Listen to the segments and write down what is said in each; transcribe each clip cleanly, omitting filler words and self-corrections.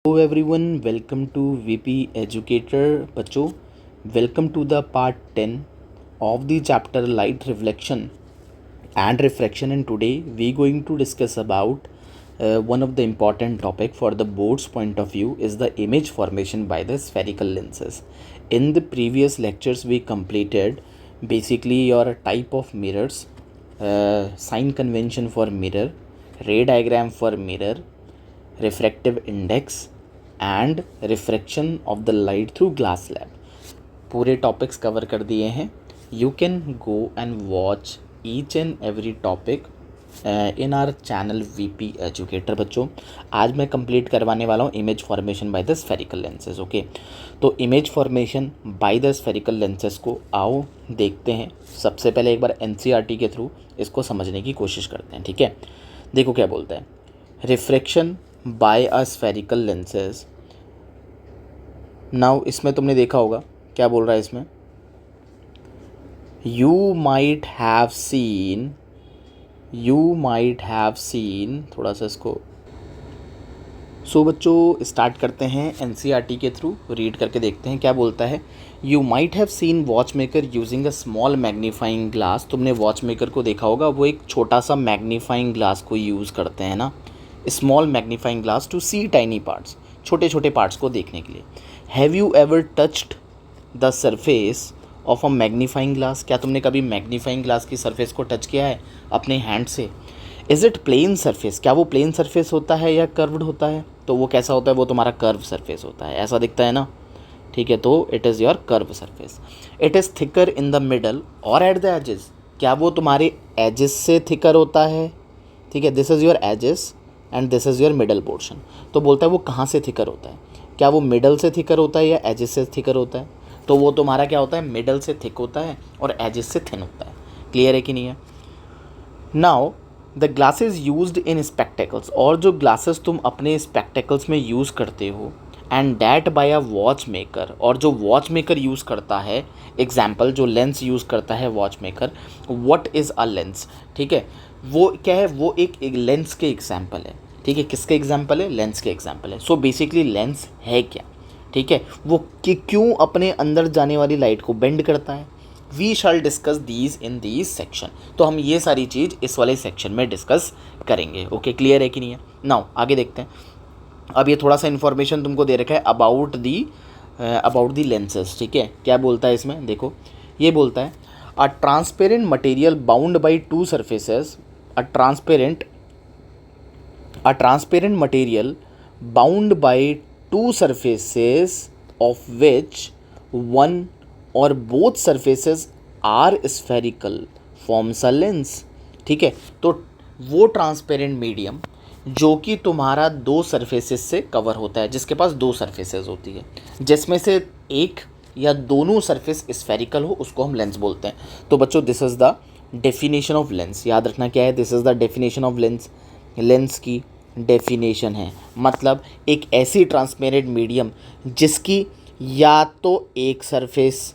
Hello everyone, welcome to VP Educator बच्चों. Welcome to the part 10 of the chapter Light Reflection and Refraction, and today we going to discuss about one of the important topic for the board's point of view is the image formation by the spherical lenses. In the previous lectures we completed basically your type of mirrors, sign convention for mirror, ray diagram for mirror, refractive index and refraction of the light through glass lab. पूरे topics cover कर दिए हैं. You can go and watch each and every topic in our channel VP educator. बच्चों आज मैं complete करवाने वाला हूँ image formation by the spherical lenses. Okay, तो image formation by the spherical lenses को आओ देखते हैं. सबसे पहले एक बार एनसीईआरटी के थ्रू इसको समझने की कोशिश करते हैं. ठीक है, देखो क्या बोलता है. Refraction by a spherical lenses. Now इसमें तुमने देखा होगा क्या बोल रहा है इसमें. यू माइट हैव सीन थोड़ा सा इसको. सो बच्चों स्टार्ट करते हैं एनसीईआरटी के थ्रू, रीड करके देखते हैं क्या बोलता है. You might have seen watch maker using a small magnifying glass. तुमने वॉच मेकर को देखा होगा, वो एक छोटा सा मैग्नीफाइंग ग्लास को यूज़ करते हैं ना, small magnifying glass to see tiny parts, छोटे छोटे पार्ट्स को देखने के लिए. Have you ever touched the surface of a magnifying glass. क्या तुमने कभी मैग्नीफाइंग ग्लास की सरफेस को टच किया है अपने हैंड से. Is it plane surface. क्या वो प्लेन सरफेस होता है या कर्व्ड होता है. तो वो कैसा होता है, वो तुम्हारा कर्व सरफेस होता है, ऐसा दिखता है ना. ठीक है, तो it is your curve surface. It is thicker in the middle और एट द एजेस. क्या वो तुम्हारे एजेस से थिकर होता है. ठीक है, this is your edges and this is your middle portion. तो बोलता है वो कहाँ से थिकर होता है. क्या वो मिडल से थिकर होता है या एजेस से थिकर होता है. तो वो तुम्हारा क्या होता है, मिडल से थिक होता है और एजेस से थिन होता है. क्लियर है कि नहीं है. Now the glasses used in spectacles. और जो ग्लासेस तुम अपने स्पेक्टेकल्स में यूज़ करते हो, and that by a watch maker. और जो वॉच मेकर यूज़ करता है, एग्जाम्पल जो लेंस यूज़ करता है watch maker. What is a lens. ठीक है, वो क्या है, वो एक लेंस के एग्जाम्पल है. ठीक है, किसके एग्जाम्पल है, लेंस के एग्जाम्पल है. सो बेसिकली लेंस है क्या. ठीक है, वो कि क्यों अपने अंदर जाने वाली लाइट को बेंड करता है. We shall discuss these in these section. तो हम ये सारी चीज़ इस वाले सेक्शन में डिस्कस करेंगे. ओके, क्लियर है कि नहीं है. नाउ आगे देखते हैं. अब ये थोड़ा सा इन्फॉर्मेशन तुमको दे रखा है अबाउट दी लेंसेज. ठीक है, क्या बोलता है इसमें, देखो ये बोलता है a transparent material bound by two surfaces. A transparent material bound by two surfaces of which one or both surfaces are spherical forms a lens. ठीक है, तो वो ट्रांसपेरेंट मीडियम जो कि तुम्हारा दो सरफेसेस से कवर होता है, जिसके पास दो सरफेसेस होती है, जिसमें से एक या दोनों सरफेस स्फेरिकल हो, उसको हम लेंस बोलते हैं. तो बच्चों this is the definition of lens. याद रखना क्या है, this is the definition of lens. Lens की डेफिनेशन है मतलब एक ऐसी ट्रांसपेरेंट मीडियम जिसकी या तो एक सरफेस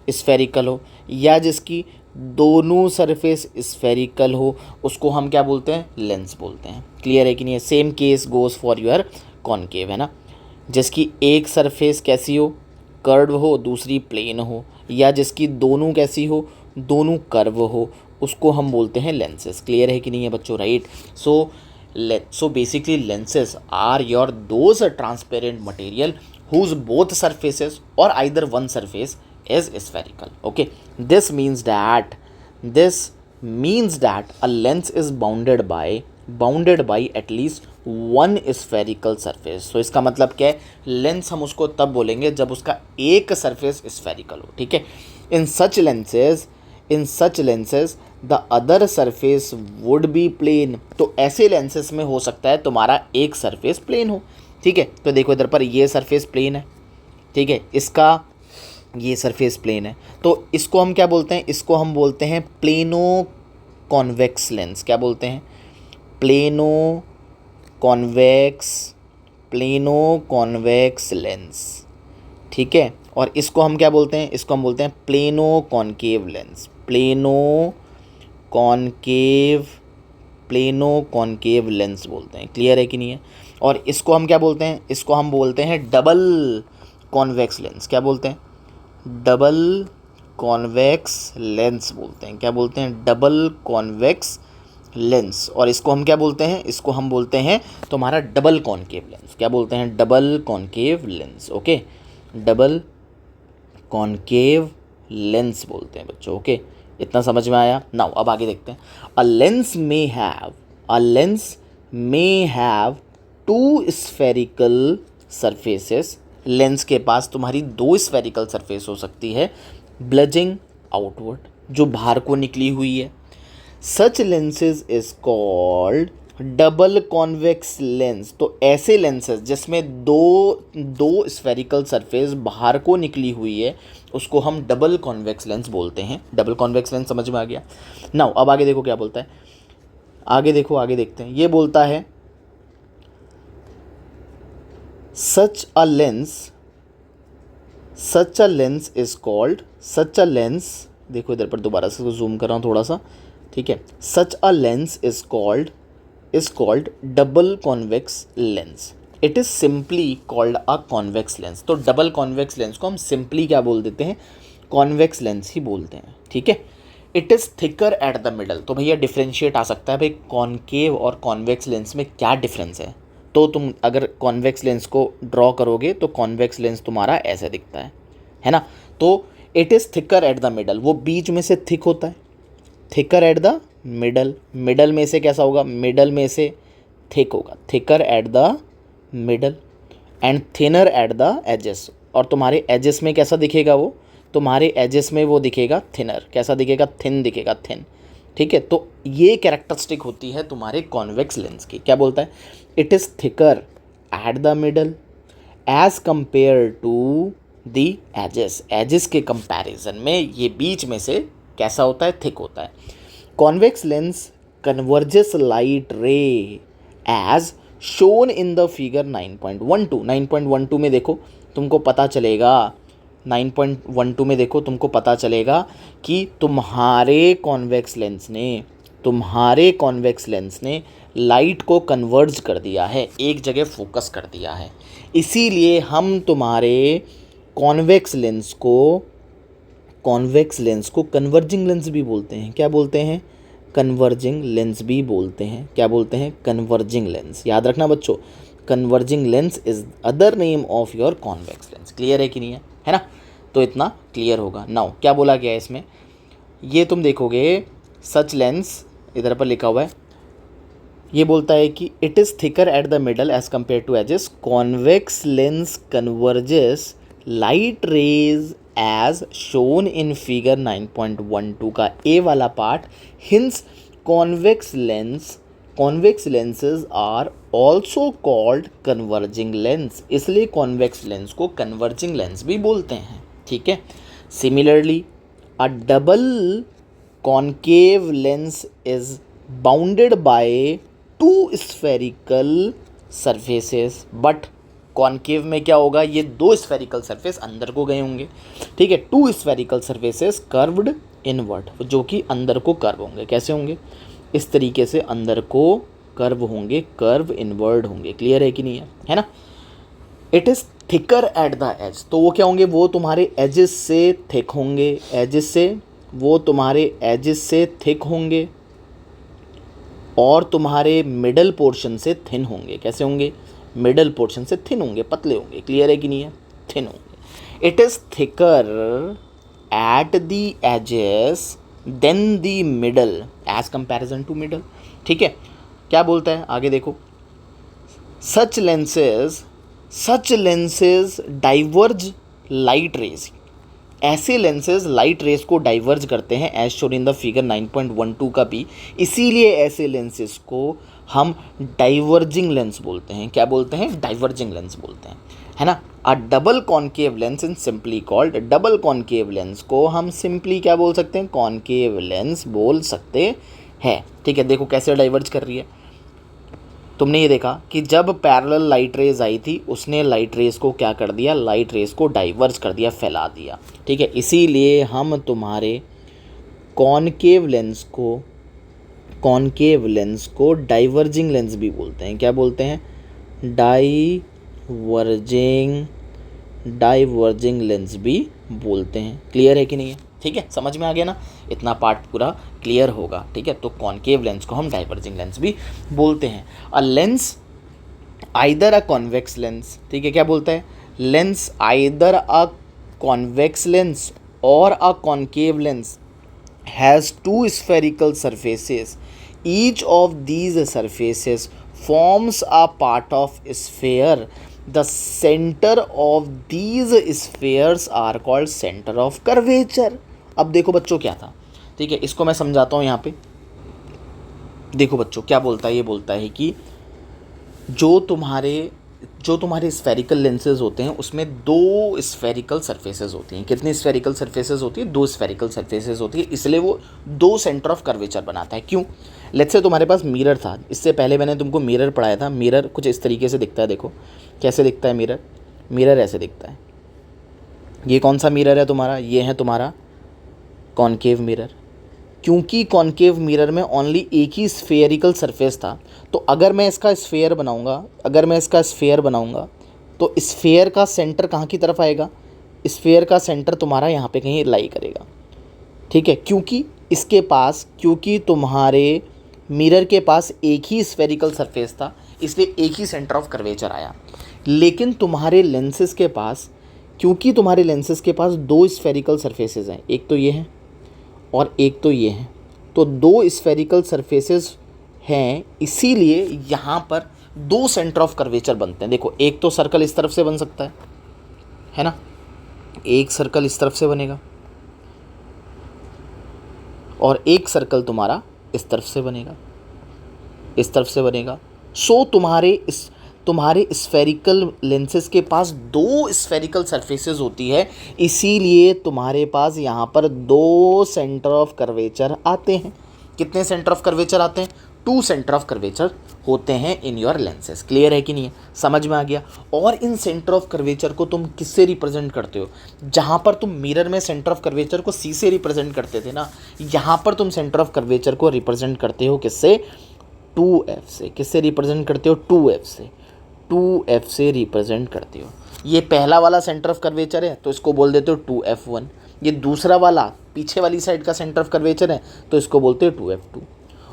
स्फेरिकल हो या जिसकी दोनों सरफेस स्फेरिकल हो, उसको हम क्या बोलते हैं, लेंस बोलते हैं. क्लियर है कि नहीं है. Same case goes for your concave, है ना. जिसकी एक सरफेस कैसी हो, कर्व हो, दूसरी प्लेन हो, या जिसकी दोनों कैसी हो, दोनों कर्व हो, उसको हम बोलते हैं लेंसेज. क्लियर है कि नहीं है बच्चों, right. So basically lenses are your those transparent material whose both surfaces or either one surface is spherical. Okay, this means that a lens is bounded by at least one spherical surface. So इसका मतलब क्या है, lens हम उसको तब बोलेंगे जब उसका एक सरफेस स्फेरिकल हो. ठीक है, in such lenses the other surface would be plane. तो ऐसे लेंसेस में हो सकता है तुम्हारा एक सरफेस प्लेन हो. ठीक है, तो देखो इधर पर ये सरफेस प्लेन है. ठीक है, इसका ये सरफेस प्लेन है, तो इसको हम क्या बोलते हैं, इसको हम बोलते हैं प्लेनो कॉन्वेक्स लेंस. क्या बोलते हैं, प्लेनो कॉन्वेक्स लेंस. ठीक है, और इसको हम क्या बोलते हैं, इसको हम बोलते हैं plano concave lens. Plano concave lens बोलते हैं. क्लियर है कि नहीं है. और इसको हम क्या बोलते हैं, इसको हम बोलते हैं डबल कॉन्वेक्स लेंस। क्या बोलते हैं, डबल कॉन्वेक्स लेंस बोलते हैं। क्या बोलते हैं, डबल कॉन्वेक्स लेंस। और इसको हम क्या बोलते हैं, इसको हम बोलते हैं तुम्हारा डबल कॉनकेव लेंस। क्या बोलते हैं, double concave lens. Okay, double concave lens बोलते हैं बच्चों। ओके, इतना समझ में आया। नाउ अब आगे देखते हैं। A lens may have two spherical surfaces. Lens के पास तुम्हारी दो स्फेरिकल सरफेस हो सकती है, ब्लजिंग आउटवर्ड, जो बाहर को निकली हुई है। Such lenses is called double convex lens. तो ऐसे लेंसेज जिसमें दो स्फेरिकल सरफेस बाहर को निकली हुई है, उसको हम डबल कॉन्वेक्स लेंस बोलते हैं। डबल कॉन्वेक्स लेंस समझ में आ गया। नाउ अब आगे देखो क्या बोलता है, आगे देखो, आगे देखते हैं। ये बोलता है such a lens is called, such a lens, देखो इधर पर दोबारा से जूम कर रहा हूँ थोड़ा सा, ठीक है। Such a lens is called double convex lens. It is simply called a convex lens. तो डबल कॉन्वेक्स लेंस को हम सिंपली क्या बोल देते हैं, कॉन्वेक्स लेंस ही बोलते हैं, ठीक है। It is thicker at the middle. तो भैया डिफ्रेंशिएट आ सकता है भाई, कॉनकेव और कॉन्वेक्स लेंस में क्या डिफरेंस है। तो तुम अगर कॉन्वेक्स लेंस को ड्रॉ करोगे तो कॉन्वेक्स लेंस तुम्हारा ऐसे दिखता है ना। तो it is thicker at the middle, वो बीच में से थिक होता है, thicker at the middle. Middle में से कैसा होगा, मिडल में से थिक होगा, thicker at the middle and thinner at the edges. और तुम्हारे एजेस में कैसा दिखेगा वो, तुम्हारे एजेस में वो दिखेगा थिनर। कैसा दिखेगा, थिन दिखेगा, थिन, ठीक है। तो ये कैरेक्टरिस्टिक होती है तुम्हारे कॉन्वेक्स लेंस की। क्या बोलता है, it is thicker at the middle as compared to the edges. Edges के कंपैरिजन में ये बीच में से कैसा होता है, थिक होता है। Convex lens converges light ray as shown in the figure 9.12। 9.12 में देखो तुमको पता चलेगा, 9.12 में देखो तुमको पता चलेगा कि तुम्हारे कॉन्वेक्स लेंस ने लाइट को कन्वर्ज कर दिया है, एक जगह फोकस कर दिया है। इसीलिए हम तुम्हारे कॉन्वेक्स लेंस को कन्वर्जिंग लेंस भी बोलते हैं। क्या बोलते हैं, कन्वर्जिंग लेंस भी बोलते हैं। क्या बोलते हैं, कन्वर्जिंग लेंस। याद रखना बच्चों, converging lens is other name of your convex lens. Clear है कि नहीं है ना। तो इतना क्लियर होगा। नाउ क्या बोला गया है इसमें, ये तुम देखोगे सच लेंस इधर पर लिखा हुआ है, ये बोलता है कि it is thicker at the middle as compare to edges. Convex lens converges light rays as shown in figure 9.12 का ए वाला part. Hence convex lenses are also called converging lens. इसलिए कॉन्वेक्स लेंस को converging lens भी बोलते हैं, ठीक है। Similarly a double concave lens is bounded by two spherical surfaces. But concave में क्या होगा, ये दो स्फेरिकल सरफेस अंदर को गए होंगे, ठीक है। Two spherical surfaces curved inward, जो कि अंदर को कर्व होंगे। कैसे होंगे, इस तरीके से अंदर को कर्व होंगे, कर्व इनवर्ड होंगे। क्लियर है कि नहीं है ना। It is thicker at the edge. तो वो क्या होंगे, वो तुम्हारे एजेस से थिक होंगे, थिक होंगे और तुम्हारे मिडल पोर्शन से थिन होंगे। कैसे होंगे, मिडल पोर्शन से थिन होंगे, पतले होंगे। क्लियर है कि नहीं है, थिन होंगे। It is thicker at the edges than the middle as comparison to middle, ठीक है। क्या बोलता है आगे देखो, such lenses diverge light rays. ऐसे लेंसेज लाइट रेज को डाइवर्ज करते हैं as shown in the figure 9.12 का भी। इसीलिए ऐसे लेंसेज को हम डाइवर्जिंग लेंस बोलते हैं। क्या बोलते हैं, डाइवर्जिंग लेंस बोलते हैं, है ना। अ double concave lens in simply called, double concave lens को हम सिंपली क्या बोल सकते हैं, कॉन्केव लेंस बोल सकते हैं, ठीक है। देखो कैसे डाइवर्ज कर रही है। तुमने ये देखा कि जब पैरेलल लाइट रेज आई थी, उसने लाइट रेज को क्या कर दिया, लाइट रेज को डाइवर्ज कर दिया, फैला दिया, ठीक है। इसीलिए हम तुम्हारे कॉन्केव लेंस को डाइवर्जिंग लेंस भी बोलते हैं। क्या बोलते हैं, डाइवर्जिंग लेंस भी बोलते हैं। क्लियर है कि नहीं है? ठीक है, समझ में आ गया ना? इतना पार्ट पूरा क्लियर होगा। ठीक है, तो कॉन्केव लेंस को हम डाइवर्जिंग लेंस भी बोलते हैं। A lens either a convex lens, ठीक है, क्या बोलता है? Lens either a convex lens और a concave lens has two spherical surfaces. Each of these surfaces forms a part of sphere. The center of these spheres are called center of curvature. अब देखो बच्चों क्या था, ठीक है, इसको मैं समझाता हूँ यहाँ पे। देखो बच्चों क्या बोलता है, ये बोलता है कि जो तुम्हारे स्फेरिकल लेंसेज होते हैं उसमें दो स्फेरिकल सरफेसेस होती हैं। कितनी स्फेरिकल सरफेसेस होती है? दो स्फेरिकल सरफेसेस होती है, इसलिए वो दो सेंटर ऑफ कर्वेचर बनाता है। क्यों? लेट्स से तुम्हारे पास मिरर था, इससे पहले मैंने तुमको मिरर पढ़ाया था। मिरर कुछ इस तरीके से दिखता है, देखो कैसे दिखता है मिरर। मिरर ऐसे दिखता है। ये कौन सा मिरर है तुम्हारा? ये है तुम्हारा कॉन्केव मिरर। क्योंकि कॉन्केव मिरर में ओनली एक ही स्फेरिकल सरफेस था, तो अगर मैं इसका स्फेयर बनाऊंगा तो स्फेयर का सेंटर कहाँ की तरफ आएगा? स्फेयर का सेंटर तुम्हारा यहाँ पे कहीं लाई करेगा। ठीक है, क्योंकि तुम्हारे मिरर के पास एक ही स्फेरिकल सरफेस था, इसलिए एक ही सेंटर ऑफ कर्वेचर आया। लेकिन क्योंकि तुम्हारे लेंसेज के पास दो स्फेरिकल सरफेसेस हैं, एक तो ये है और एक तो ये है, तो दो स्फेरिकल सरफेसेस हैं, इसीलिए यहाँ पर दो सेंटर ऑफ कर्वेचर बनते हैं। देखो, एक तो सर्कल इस तरफ से बन सकता है ना? एक सर्कल इस तरफ से बनेगा और एक सर्कल तुम्हारा इस तरफ से बनेगा। सो तुम्हारे स्फेरिकल लेंसेज के पास दो स्फेरिकल सरफेसेस होती है, इसीलिए तुम्हारे पास यहाँ पर दो सेंटर ऑफ कर्वेचर आते हैं। कितने सेंटर ऑफ कर्वेचर आते हैं? 2 सेंटर ऑफ कर्वेचर होते हैं इन योर लेंसेज। क्लियर है कि नहीं है? समझ में आ गया? और इन सेंटर ऑफ कर्वेचर को तुम किससे रिप्रेजेंट करते हो? जहाँ पर तुम मिरर में सेंटर ऑफ कर्वेचर को सी से रिप्रेजेंट करते थे ना, यहाँ पर तुम सेंटर ऑफ कर्वेचर को रिप्रेजेंट करते हो किससे? 2F से। किससे रिप्रेजेंट करते हो? 2F से रिप्रेजेंट करते हो। ये पहला वाला सेंटर ऑफ कर्वेचर है तो इसको बोल देते हो 2F1। ये दूसरा वाला पीछे वाली साइड का सेंटर ऑफ कर्वेचर है तो इसको बोलते हो 2F2।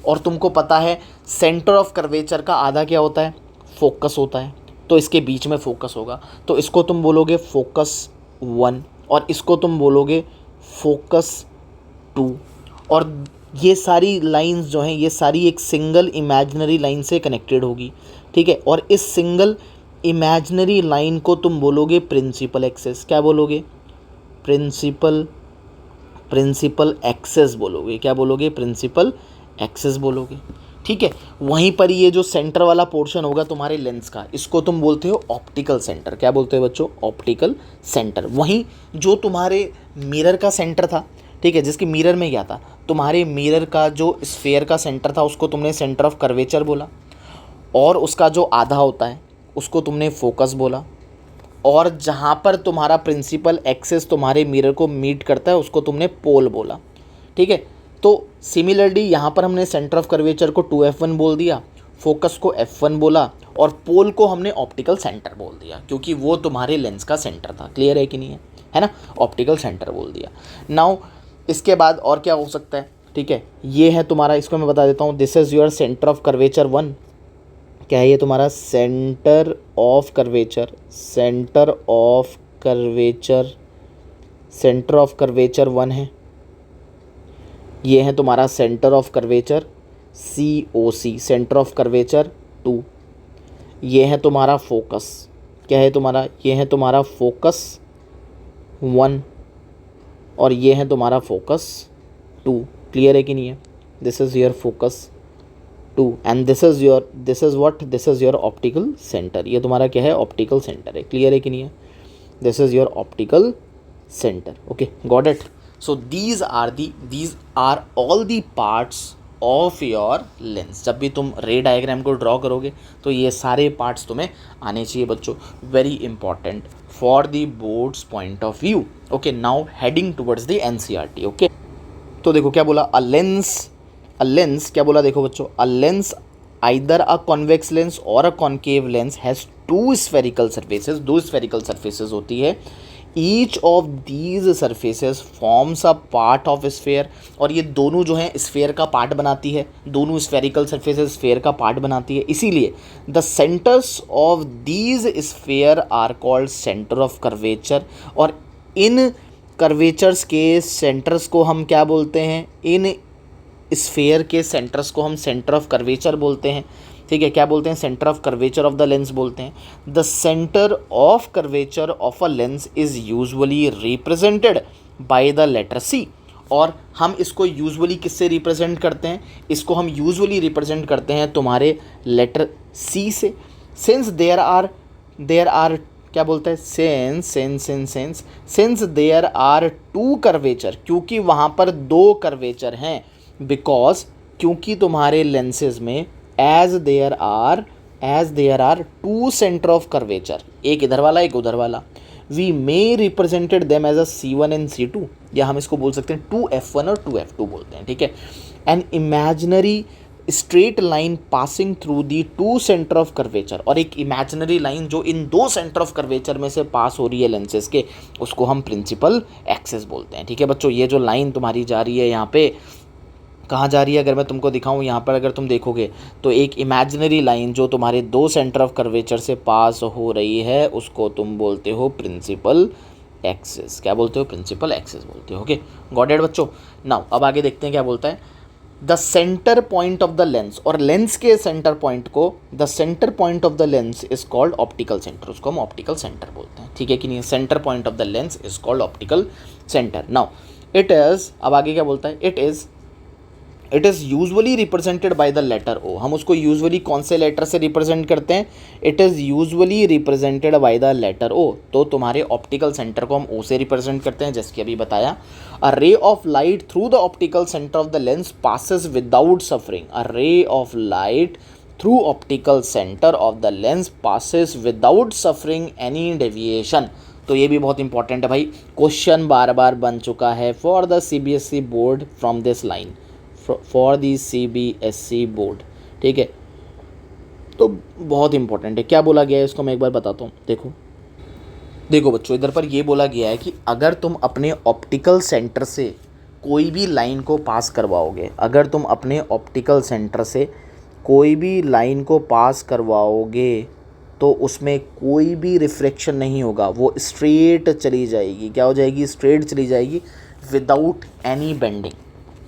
और तुमको पता है सेंटर ऑफ कर्वेचर का आधा क्या होता है? फोकस होता है, तो इसके बीच में फोकस होगा, तो इसको तुम बोलोगे फोकस 1 और इसको तुम बोलोगे फोकस 2। और ये सारी लाइंस जो हैं, ये सारी एक सिंगल इमेजिनरी लाइन से कनेक्टेड होगी। ठीक है, और इस सिंगल इमेजिनरी लाइन को तुम बोलोगे प्रिंसिपल एक्सेस। क्या बोलोगे? प्रिंसिपल एक्सेस बोलोगे। क्या बोलोगे? प्रिंसिपल एक्सेस बोलोगे। ठीक है, वहीं पर ये जो सेंटर वाला पोर्शन होगा तुम्हारे लेंस का, इसको तुम बोलते हो ऑप्टिकल सेंटर। क्या बोलते हो बच्चों? Optical centre. वहीं जो तुम्हारे मिरर का सेंटर था, ठीक है, जिसके मिरर में क्या था, तुम्हारे मिरर का जो स्फेयर का सेंटर था उसको तुमने सेंटर ऑफ कर्वेचर बोला, और उसका जो आधा होता है उसको तुमने फोकस बोला, और जहाँ पर तुम्हारा प्रिंसिपल एक्सेस तुम्हारे मिरर को मीट करता है उसको तुमने पोल बोला। ठीक है, तो सिमिलरली यहाँ पर हमने सेंटर ऑफ कर्वेचर को 2F1 बोल दिया, फोकस को F1 बोला, और पोल को हमने ऑप्टिकल सेंटर बोल दिया, क्योंकि वो तुम्हारे लेंस का सेंटर था। क्लियर है कि नहीं है ना? ऑप्टिकल सेंटर बोल दिया। नाउ इसके बाद और क्या हो सकता है? ठीक है, ये है तुम्हारा, इसको मैं बता देता हूँ, this is your centre of curvature 1। क्या है ये तुम्हारा? सेंटर ऑफ कर्वेचर 1 है। ये है तुम्हारा centre of curvature COC, centre of curvature 2। ये है तुम्हारा फोकस। क्या है तुम्हारा? ये है तुम्हारा फोकस 1 और ये है तुम्हारा फोकस 2। क्लियर है कि नहीं है? This is your focus 2 and this is your optical centre. ये तुम्हारा क्या है? ऑप्टिकल सेंटर है। क्लियर है कि नहीं है? This is your optical centre. Okay, got it? So these are all the parts of your lens. जब भी तुम रे डायग्राम को ड्रॉ करोगे तो ये सारे पार्ट्स तुम्हें आने चाहिए बच्चों। Very important for the boards point of view. Okay, now heading towards the NCERT। Okay, तो देखो क्या बोला? अ लेंस क्या बोला? देखो बच्चों, a lens either a convex lens और a concave lens has two spherical surfaces, दो स्फेरिकल सर्फेसेस होती है। Each of these surfaces forms a part of sphere, और ये दोनों जो हैं स्फेयर का पार्ट बनाती है, दोनों स्फेरिकल सर्फेसेस स्फेयर का पार्ट बनाती है। इसीलिए the centres of these sphere are called centre of curvature, और इन कर्वेचर्स के सेंटर्स को हम क्या बोलते हैं, इन स्फेयर के सेंटर्स को हम सेंटर ऑफ कर्वेचर बोलते हैं। ठीक है, क्या बोलते हैं, centre of curvature of the lens बोलते हैं। The centre of curvature of a lens is usually represented by the letter C, और हम इसको यूजुअली किससे रिप्रेजेंट करते हैं, इसको हम यूजुअली रिप्रेजेंट करते हैं तुम्हारे लेटर सी से। सिंस देयर आर क्या बोलता है, since there are two curvature, क्योंकि वहाँ पर दो कर्वेचर हैं, बिकॉज क्योंकि तुम्हारे लेंसेज में as there are two centre of curvature, एक इधर वाला एक उधर वाला, we may represented them as a C1 and C2, या हम इसको बोल सकते हैं 2F1 और 2F2 बोलते हैं। ठीक है, an imaginary straight line passing through the two centre of curvature, और एक इमेजिनरी लाइन जो इन दो सेंटर ऑफ कर्वेचर में से पास हो रही है लेंसेज के, उसको हम प्रिंसिपल एक्सिस बोलते हैं। ठीक है बच्चों, ये जो लाइन तुम्हारी जा रही है यहाँ पे, कहाँ जा रही है, अगर मैं तुमको दिखाऊं यहाँ पर, अगर तुम देखोगे तो एक इमेजिनरी लाइन जो तुम्हारे दो सेंटर ऑफ कर्वेचर से पास हो रही है, उसको तुम बोलते हो प्रिंसिपल एक्सिस। क्या बोलते हो, प्रिंसिपल एक्सिस बोलते हो। ओके, गॉट इट बच्चों। नाउ अब आगे देखते हैं क्या बोलता है, the centre point of the lens, और लेंस के सेंटर पॉइंट को, the centre point of the lens is called optical centre, उसको हम ऑप्टिकल सेंटर बोलते हैं। ठीक है कि नहीं, centre point of the lens is called optical centre. Now it is, अब आगे क्या बोलता है, it is usually represented by the letter O, हम उसको यूजुअली कौन से लेटर से रिप्रेजेंट करते हैं, it is usually represented by the letter O, तो तुम्हारे ऑप्टिकल सेंटर को हम ओ से रिप्रेजेंट करते हैं, जैसे कि अभी बताया। A ray of light through the optical centre of the lens passes without suffering, a ray of light through optical centre of the lens passes without suffering any deviation. तो ये भी बहुत इंपॉर्टेंट है भाई, क्वेश्चन बार बार बन चुका है for the CBSE board from this line, for the CBSE board. ठीक है, तो बहुत इंपॉर्टेंट है। क्या बोला गया है इसको मैं एक बार बताता हूँ। देखो बच्चों, इधर पर ये बोला गया है कि अगर तुम अपने ऑप्टिकल सेंटर से कोई भी लाइन को पास करवाओगे, अगर तुम अपने ऑप्टिकल सेंटर से कोई भी लाइन को पास करवाओगे तो उसमें कोई भी रिफ्रैक्शन नहीं होगा, वो स्ट्रेट चली जाएगी। क्या हो जाएगी, स्ट्रेट चली जाएगी, विदाउट एनी बेंडिंग।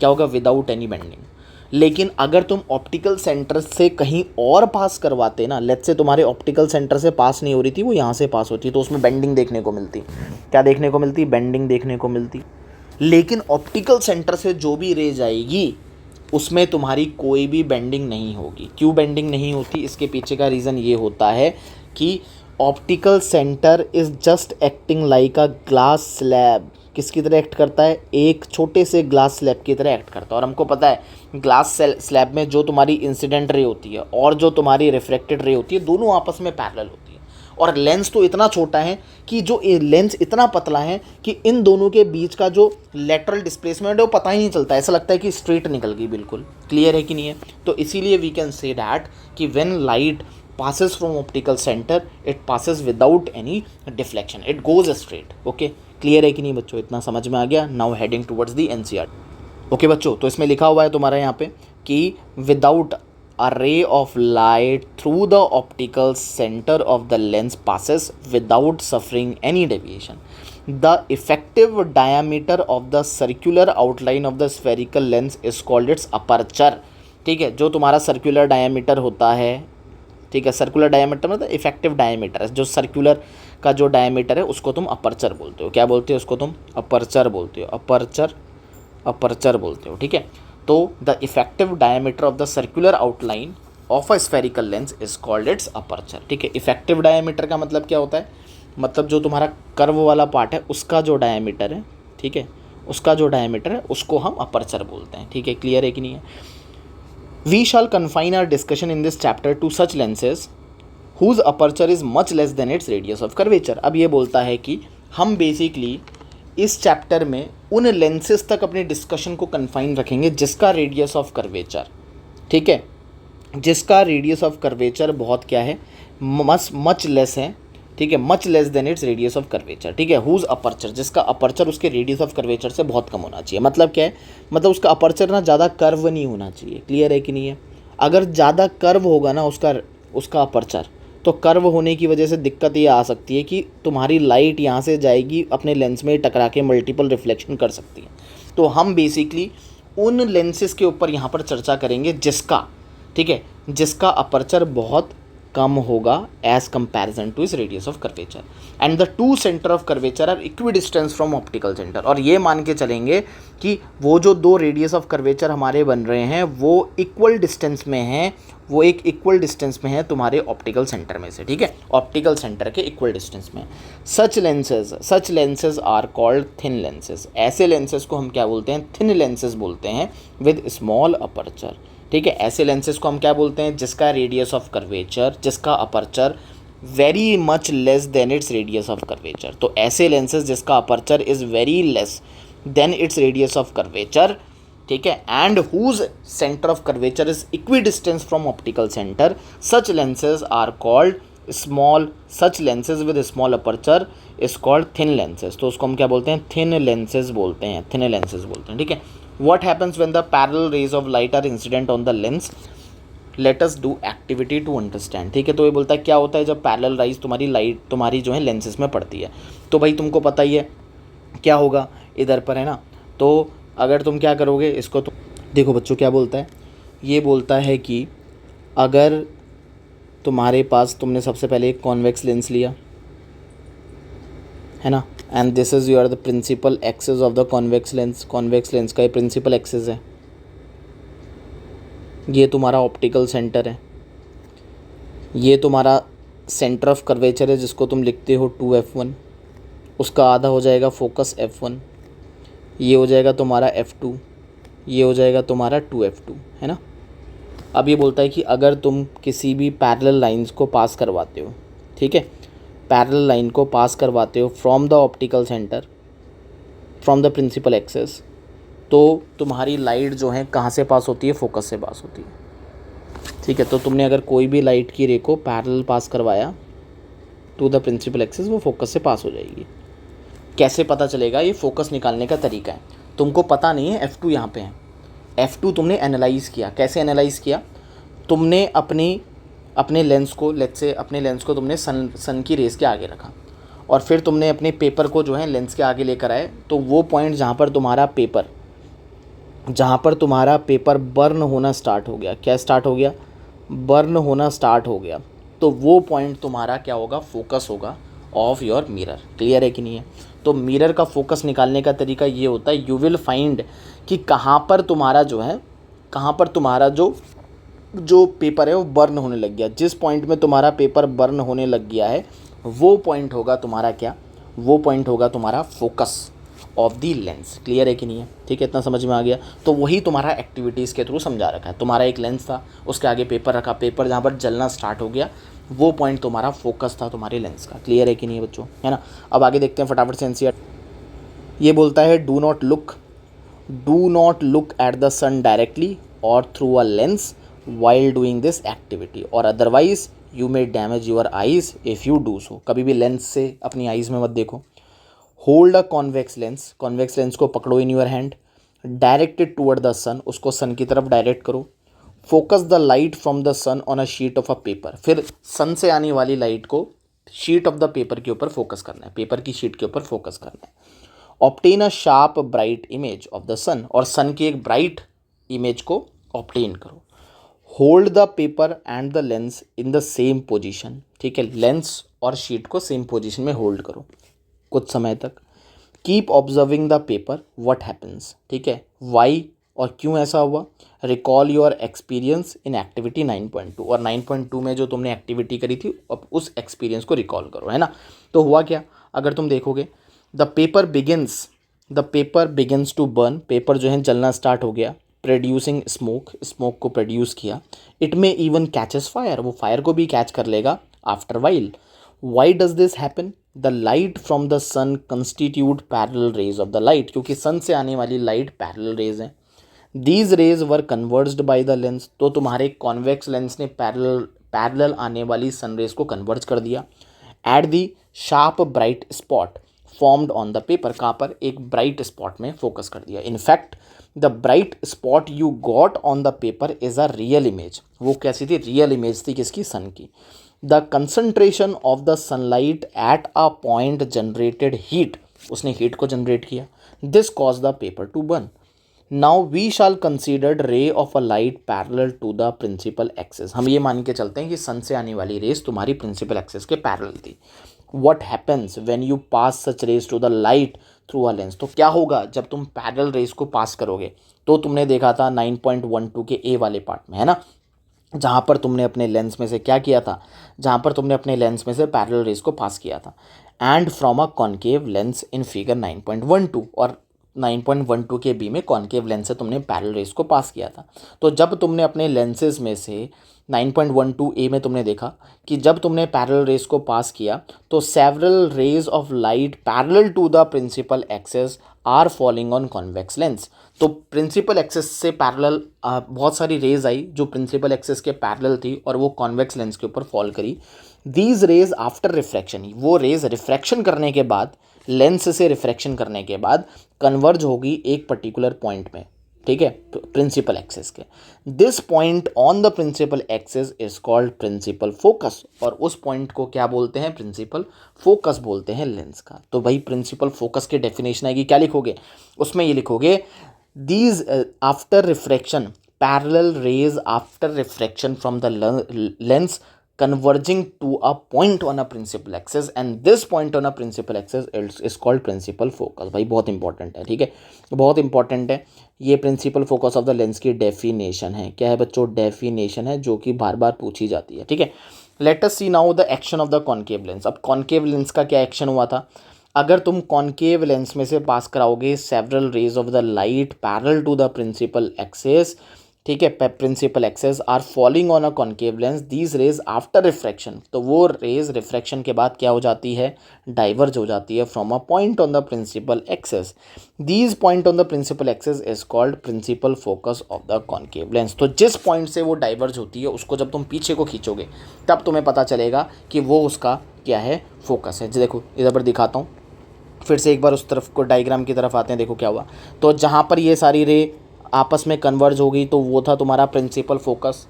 क्या होगा, विदाउट एनी बेंडिंग। लेकिन अगर तुम ऑप्टिकल सेंटर से कहीं और पास करवाते ना, लेट्स से तुम्हारे ऑप्टिकल सेंटर से पास नहीं हो रही थी, वो यहाँ से पास होती, तो उसमें बेंडिंग देखने को मिलती। क्या देखने को मिलती, बेंडिंग देखने को मिलती। लेकिन ऑप्टिकल सेंटर से जो भी रे जाएगी उसमें तुम्हारी कोई भी बेंडिंग नहीं होगी। क्यों बेंडिंग नहीं होती, इसके पीछे का रीज़न ये होता है कि optical centre is just acting like a glass slab. किसकी तरह एक्ट करता है, एक छोटे से ग्लास स्लैब की तरह एक्ट करता है। और हमको पता है ग्लास स्लैब में जो तुम्हारी इंसिडेंट रे होती है और जो तुम्हारी रिफ्रैक्टेड रे होती है, दोनों आपस में पैरेलल होती है। और लेंस तो इतना छोटा है कि जो लेंस इतना पतला है कि इन दोनों के बीच का जो लेटरल डिस्प्लेसमेंट है वो पता ही नहीं चलता, ऐसा लगता है कि स्ट्रेट निकल गई बिल्कुल। क्लियर है कि नहीं है। तो इसीलिए वी कैन से दैट कि when light passes from optical center it passes without any deflection, it goes straight। Okay, clear है कि नहीं बच्चों, इतना समझ में आ गया। Now heading towards the NCERT। Okay बच्चों, तो इसमें लिखा हुआ है तुम्हारा यहाँ पे कि without a ray of light through the optical centre of the lens passes without suffering any deviation, the effective diameter of the circular outline of the spherical lens is called its aperture। ठीक है, जो तुम्हारा circular diameter होता है, ठीक है, circular diameter मतलब effective diameter है, जो सर्कुलर का जो डायमीटर है उसको तुम अपर्चर बोलते हो। क्या बोलते हो उसको तुम, अपर्चर बोलते हो, अपर्चर बोलते हो। ठीक है, तो the effective diameter of the circular outline of a spherical lens is called its aperture. ठीक है, इफेक्टिव डायमीटर का मतलब क्या होता है, मतलब जो तुम्हारा कर्व वाला पार्ट है उसका जो डायमीटर है, ठीक है, उसका जो डायमीटर है उसको हम अपर्चर बोलते हैं। ठीक है, क्लियर है कि नहीं है। We shall confine our discussion in this chapter to such lenses whose aperture is much less than its radius of curvature। अब ये बोलता है कि हम बेसिकली इस चैप्टर में उन लेंसेज तक अपने डिस्कशन को कन्फाइन रखेंगे जिसका रेडियस ऑफ कर्वेचर, ठीक है, जिसका रेडियस ऑफ कर्वेचर बहुत क्या है, मच लेस है, ठीक है, much less than its radius of curvature, ठीक है। हुज अपर्चर, जिसका अपर्चर उसके रेडियस ऑफ कर्वेचर से बहुत कम होना चाहिए। मतलब क्या है, मतलब उसका अपर्चर ना ज़्यादा कर्व नहीं होना चाहिए। क्लियर है कि नहीं है? अगर ज़्यादा कर्व होगा ना उसका अपर्चर, तो कर्व होने की वजह से दिक्कत ये आ सकती है कि तुम्हारी लाइट यहाँ से जाएगी अपने लेंस में टकरा के मल्टीपल रिफ्लेक्शन कर सकती है। तो हम बेसिकली उन लेंसेज के ऊपर यहाँ पर चर्चा करेंगे जिसका, ठीक है, जिसका अपर्चर बहुत कम होगा एज कंपैरिजन टू इस radius of curvature, and the two centre of curvature R equi distance from optical centre. और ये मान के चलेंगे कि वो जो दो रेडियस ऑफ कर्वेचर हमारे बन रहे हैं वो इक्वल डिस्टेंस में हैं, वो एक इक्वल डिस्टेंस में है तुम्हारे ऑप्टिकल सेंटर में से, ठीक है, ऑप्टिकल सेंटर के इक्वल डिस्टेंस में। Such lenses are called thin lenses. ऐसे लेंसेज को हम क्या बोलते हैं, थिन लेंसेज बोलते हैं विद स्मॉल अपर्चर, ठीक है। ऐसे लेंसेज को हम क्या बोलते हैं, जिसका रेडियस ऑफ कर्वेचर, जिसका aperture very much less than its radius of curvature. तो ऐसे लेंसेज जिसका aperture is very less than its radius of curvature, ठीक है, and whose centre of curvature is equidistance from optical centre, such lenses are called small, such lenses with small aperture is called thin lenses. तो उसको हम क्या बोलते हैं, thin lenses बोलते हैं, थिन लेंसेज बोलते हैं, ठीक है। What happens when the parallel rays of light are incident on the lens? Let us do activity to understand, ठीक है। तो ये बोलता है क्या होता है जब पैरेलल राइज तुम्हारी लाइट तुम्हारी जो है लेंसेज में पड़ती है। तो भाई तुमको पता ही है क्या होगा इधर पर, है ना। तो अगर तुम क्या करोगे इसको, तो देखो बच्चों क्या बोलता है, ये बोलता है कि अगर तुम्हारे पास, तुमने सबसे पहले एक कॉन्वेक्स लेंस लिया, है ना, and this is your the principal axis of the convex lens. Convex lens का ये प्रिंसिपल एक्सिस है, ये तुम्हारा ऑप्टिकल सेंटर है, ये तुम्हारा सेंटर ऑफ कर्वेचर है जिसको तुम लिखते हो 2f1, उसका आधा हो जाएगा फोकस f1, ये हो जाएगा तुम्हारा f2, ये हो जाएगा तुम्हारा 2f2, है ना। अब ये बोलता है कि अगर तुम किसी भी पैरेलल लाइंस को पास करवाते हो, ठीक है, पैरेलल लाइन को पास करवाते हो from the optical centre, from the principal axes, तो तुम्हारी लाइट जो है कहाँ से पास होती है, फोकस से पास होती है, ठीक है। तो तुमने अगर कोई भी लाइट की रे को पैरेलल पास करवाया टू द प्रिंसिपल एक्सेस, वो फोकस से पास हो जाएगी। कैसे पता चलेगा, ये फोकस निकालने का तरीका है। तुमको पता नहीं है f2 यहाँ पे है, f2 तुमने एनालाइज़ किया। कैसे एनालाइज़ किया, तुमने अपने लेंस को, लेट्स से अपने लेंस को तुमने सन की रेस के आगे रखा, और फिर तुमने अपने पेपर को जो है लेंस के आगे लेकर आए। तो वो पॉइंट जहाँ पर तुम्हारा पेपर बर्न होना स्टार्ट हो गया, क्या स्टार्ट हो गया, बर्न होना स्टार्ट हो गया, तो वो पॉइंट तुम्हारा क्या होगा, फोकस होगा ऑफ योर मिरर। क्लियर है कि नहीं है? तो मिरर का फोकस निकालने का तरीका ये होता है, यू विल फाइंड कि कहाँ पर तुम्हारा जो पेपर है वो बर्न होने लग गया। जिस पॉइंट में तुम्हारा पेपर बर्न होने लग गया है वो पॉइंट होगा तुम्हारा क्या, वो पॉइंट होगा तुम्हारा focus of the lens. Clear है कि नहीं है? ठीक है, इतना समझ में आ गया। तो वही तुम्हारा एक्टिविटीज़ के थ्रू समझा रखा है। तुम्हारा एक लेंस था, उसके आगे पेपर रखा, पेपर जहाँ पर जलना स्टार्ट हो गया वो पॉइंट तुम्हारा फोकस था तुम्हारे लेंस का। क्लियर है कि नहीं है बच्चों, है ना। अब आगे देखते हैं फटाफट से एनसीईआर। ये बोलता है do not look at the sun directly or through a lens while doing this activity or otherwise you may damage your eyes if you do so। कभी भी लेंस से अपनी आइज़ में मत देखो। होल्ड अ कॉन्वेक्स लेंस को पकड़ो in your hand, directed toward the sun, उसको सन की तरफ डायरेक्ट करो। Focus the light from the sun on a sheet of a paper, फिर सन से आने वाली लाइट को शीट ऑफ द पेपर के ऊपर फोकस करना है, पेपर की शीट के ऊपर फोकस करना है। Obtain a sharp bright image of the sun, और सन की एक ब्राइट इमेज को ऑब्टेन करो। Hold the paper and the lens in the same position, ठीक है, लेंस और शीट को सेम पोजीशन में होल्ड करो कुछ समय तक। Keep observing the paper, what happens, ठीक है, वाई और क्यों ऐसा हुआ। Recall your experience in activity 9.2, और 9.2 में जो तुमने एक्टिविटी करी थी अब उस एक्सपीरियंस को रिकॉल करो, है ना। तो हुआ क्या, अगर तुम देखोगे the paper begins to burn, paper जो है जलना स्टार्ट हो गया। प्रोड्यूसिंग स्मोक को प्रोड्यूस किया। It may even catches fire, वो फायर को भी कैच कर लेगा after while. Why does this happen, the light from the sun constitute parallel rays of the light, क्योंकि सन से आने वाली लाइट पैरेलल रेज है। These rays were converged by the lens, तो तुम्हारे कॉन्वेक्स लेंस ने पैरेलल आने वाली सनरेज को कन्वर्ज कर दिया। At the sharp bright spot formed on the paper, कहाँ पर, एक ब्राइट स्पॉट में फोकस कर दिया। In fact the bright spot you got on the paper is a real image, वो कैसी थी, रियल इमेज थी, किसकी, सन की। The concentration of the sunlight at a point generated heat, उसने हीट को जनरेट किया। This cause the paper to burn. Now we shall considered ray of a light parallel to the principal axis, हम ये मान के चलते हैं कि सन से आने वाली रेस तुम्हारी प्रिंसिपल एक्सिस के पैरेलल थी। What happens when you pass such rays to the light through a lens, तो क्या होगा जब तुम पैरेलल रेस को पास करोगे। तो तुमने देखा था 9.12 के ए वाले पार्ट में, है ना, जहाँ पर तुमने अपने लेंस में से क्या किया था, जहाँ पर तुमने अपने लेंस में से पैरेलल रेस को पास किया था। And from a concave lens in figure 9.12, और 9.12 के बी में कॉन्केव लेंस से तुमने पैरेलल रेस को पास किया था। तो जब तुमने अपने लेंसेज में से 9.12 ए में तुमने देखा कि जब तुमने पैरेलल रेस को पास किया तो several rays of light parallel to the principal axis are falling on convex lens, तो प्रिंसिपल एक्सिस से पैरेलल बहुत सारी रेज आई जो प्रिंसिपल एक्सिस के पैरेलल थी और वो कॉन्वेक्स लेंस के ऊपर फॉल करी। दीज रेज आफ्टर रिफ्रैक्शन, वो रेज रिफ्रैक्शन करने के बाद, लेंस से रिफ्रैक्शन करने के बाद कन्वर्ज होगी एक पर्टिकुलर पॉइंट में, ठीक है, प्रिंसिपल एक्सिस के। This point on the principal axis is called principal focus, और उस पॉइंट को क्या बोलते हैं, प्रिंसिपल फोकस बोलते हैं लेंस का। तो भाई प्रिंसिपल फोकस की डेफिनेशन आएगी, क्या लिखोगे, उसमें ये लिखोगे these after refraction parallel raise after refraction from the lens converging to a point on a principal axis and this point on a principal axis is called principal focus। भाई बहुत important है, ठीक है, बहुत इंपॉर्टेंट है। ये principal focus of the lens की definition है, क्या है बच्चों, डेफिनेशन है, जो कि बार बार पूछी जाती है, ठीक है। Let us see now the action of the concave lens. अब कॉन्केव लेंस का क्या एक्शन हुआ था, अगर तुम कॉन्केव लेंस में से पास कराओगे several rays of the light parallel to the principal axis, ठीक है, principal axis are falling on a concave lens, these rays after refraction, तो वो रेज रिफ्रैक्शन के बाद क्या हो जाती है, डाइवर्ज हो जाती है from a point on the principal axis. These point on the principal axis is called principal focus of the concave lens. तो जिस पॉइंट से वो डाइवर्ज होती है उसको जब तुम पीछे को खींचोगे तब तुम्हें पता चलेगा कि वो उसका क्या है, फोकस है। देखो इधर पर दिखाता हूँ फिर से एक बार, उस तरफ को डायग्राम की तरफ आते हैं, देखो क्या हुआ। तो जहाँ पर ये सारी रे आपस में कन्वर्ज हो गई तो वो था तुम्हारा प्रिंसिपल फोकस,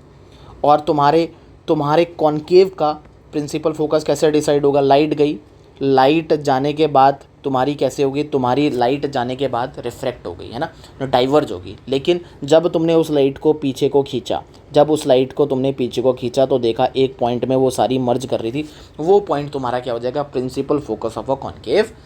और तुम्हारे कॉन्केव का प्रिंसिपल फोकस कैसे डिसाइड होगा, लाइट गई, लाइट जाने के बाद तुम्हारी कैसे होगी, तुम्हारी लाइट जाने के बाद रिफ्रैक्ट हो गई, है ना, डाइवर्ज होगी। लेकिन जब तुमने उस लाइट को पीछे को खींचा, जब उस लाइट को तुमने पीछे को खींचा तो देखा एक पॉइंट में वो सारी मर्ज कर रही थी, वो पॉइंट तुम्हारा क्या हो जाएगा, principal focus of a concave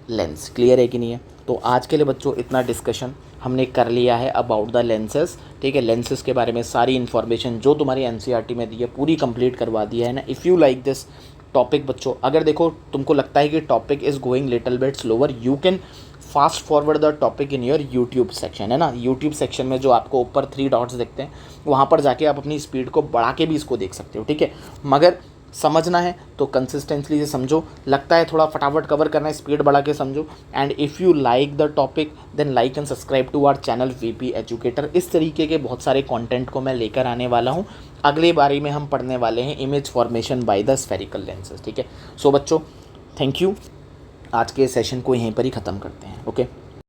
lens. Clear है कि नहीं है। तो आज के लिए बच्चों इतना डिस्कशन हमने कर लिया है अबाउट द लेंसेज, ठीक है, लेंसेज के बारे में सारी इन्फॉर्मेशन जो तुम्हारी एनसीईआरटी में दी है पूरी कंप्लीट करवा दिया है ना। If you like this topic बच्चों, अगर देखो तुमको लगता है कि topic is going little bit slower, you can fast forward the topic in your YouTube section, है ना। यूट्यूब सेक्शन में जो आपको ऊपर 3 डॉट्स दिखते हैं वहाँ पर जाके आप अपनी स्पीड को बढ़ा के भी इसको देख सकते हो, ठीक है। मगर समझना है तो कंसिस्टेंटली से समझो, लगता है थोड़ा फटाफट कवर करना है, स्पीड बढ़ा के समझो। And if you like the topic then like and subscribe to our channel VP educator. इस तरीके के बहुत सारे कंटेंट को मैं लेकर आने वाला हूँ। अगले बारी में हम पढ़ने वाले हैं image formation by the spherical lenses, ठीक है। सो बच्चों थैंक यू, आज के सेशन को यहीं पर ही ख़त्म करते हैं, ओके।